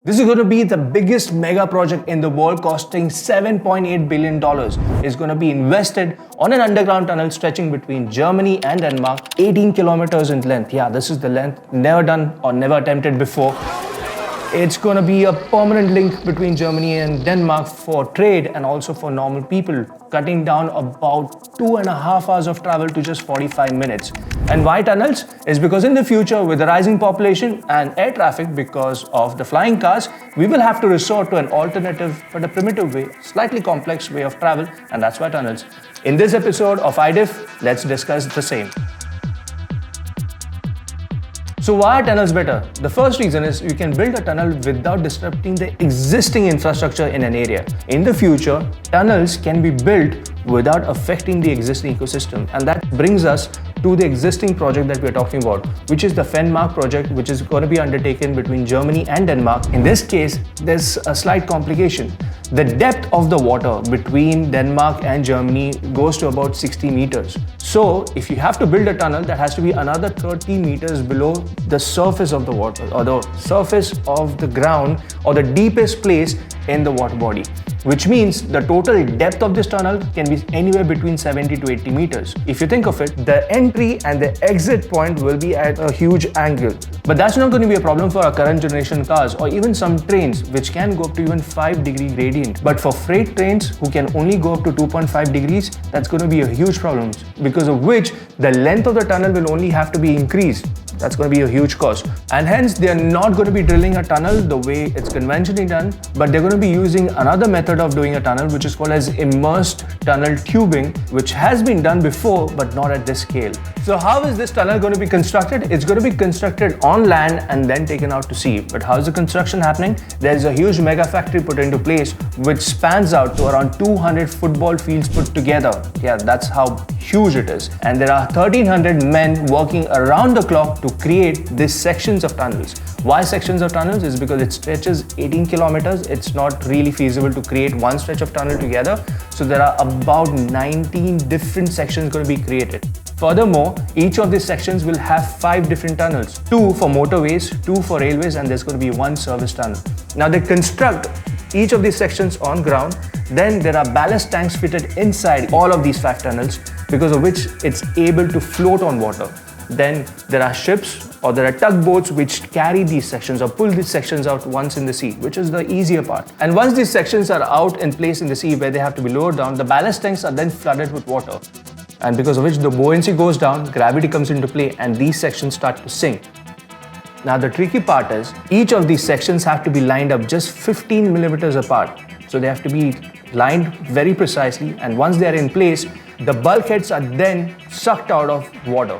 This is going to be the biggest mega project in the world, costing $7.8 billion. It's going to be invested on an underground tunnel stretching between Germany and Denmark, 18 kilometers in length. Yeah, this is the length never done or never attempted before. It's going to be a permanent link between Germany and Denmark for trade and also for normal people, cutting down about 2.5 hours of travel to just 45 minutes. And why tunnels? Is because in the future, with the rising population and air traffic because of the flying cars, we will have to resort to an alternative but a primitive way, slightly complex way of travel, and that's why tunnels. In this episode of iDiff, let's discuss the same. So why are tunnels better? The first reason is you can build a tunnel without disrupting the existing infrastructure in an area. In the future, tunnels can be built without affecting the existing ecosystem, and that brings us to the existing project that we're talking about, which is the Fehmarn project, which is going to be undertaken between Germany and Denmark. In this case, there's a slight complication. The depth of the water between Denmark and Germany goes to about 60 meters. So if you have to build a tunnel, that has to be another 30 meters below the surface of the water, or the surface of the ground, or the deepest place in the water body, which means the total depth of this tunnel can be anywhere between 70 to 80 meters. If you think of it, the entry and the exit point will be at a huge angle. But that's not going to be a problem for our current generation cars or even some trains, which can go up to even 5-degree gradient. But for freight trains who can only go up to 2.5 degrees, that's going to be a huge problem, because of which the length of the tunnel will only have to be increased. That's going to be a huge cost. And hence, they are not going to be drilling a tunnel the way it's conventionally done, but they're going to be using another method of doing a tunnel, which is called as immersed tunnel tubing, which has been done before, but not at this scale. So how is this tunnel going to be constructed? It's going to be constructed on land and then taken out to sea. But how is the construction happening? There's a huge mega factory put into place, which spans out to around 200 football fields put together. Yeah, that's how huge it is. And there are 1,300 men working around the clock to create these sections of tunnels. Why sections of tunnels? Is because it stretches 18 kilometers. It's not really feasible to create one stretch of tunnel together. So there are about 19 different sections going to be created. Furthermore, each of these sections will have 5 different tunnels, 2 for motorways, 2 for railways, and there's going to be 1 service tunnel. Now they construct each of these sections on ground. Then there are ballast tanks fitted inside all of these 5 tunnels, because of which it's able to float on water. Then there are ships or there are tugboats which carry these sections or pull these sections out once in the sea, which is the easier part. And once these sections are out in place in the sea where they have to be lowered down, the ballast tanks are then flooded with water. And because of which the buoyancy goes down, gravity comes into play, and these sections start to sink. Now the tricky part is, each of these sections have to be lined up just 15 millimeters apart. So they have to be lined very precisely, and once they are in place, the bulkheads are then sucked out of water.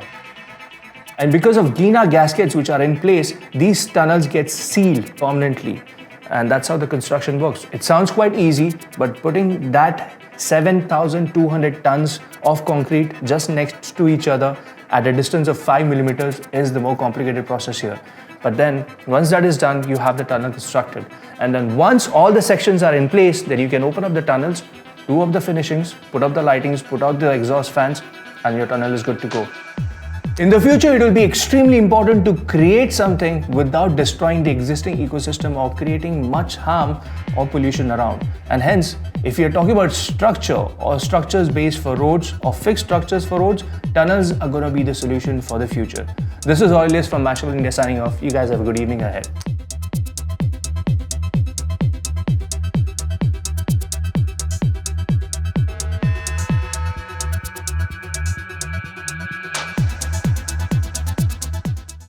And because of Gina gaskets which are in place, these tunnels get sealed permanently. And that's how the construction works. It sounds quite easy, but putting that 7,200 tons of concrete just next to each other at a distance of 5 millimeters is the more complicated process here. But then once that is done, you have the tunnel constructed. And then once all the sections are in place, then you can open up the tunnels, do up the finishings, put up the lightings, put out the exhaust fans, and your tunnel is good to go. In the future, it will be extremely important to create something without destroying the existing ecosystem or creating much harm or pollution around. And hence, if you're talking about structure or structures based for roads or fixed structures for roads, tunnels are going to be the solution for the future. This is Obsess from Mashable India signing off. You guys have a good evening ahead.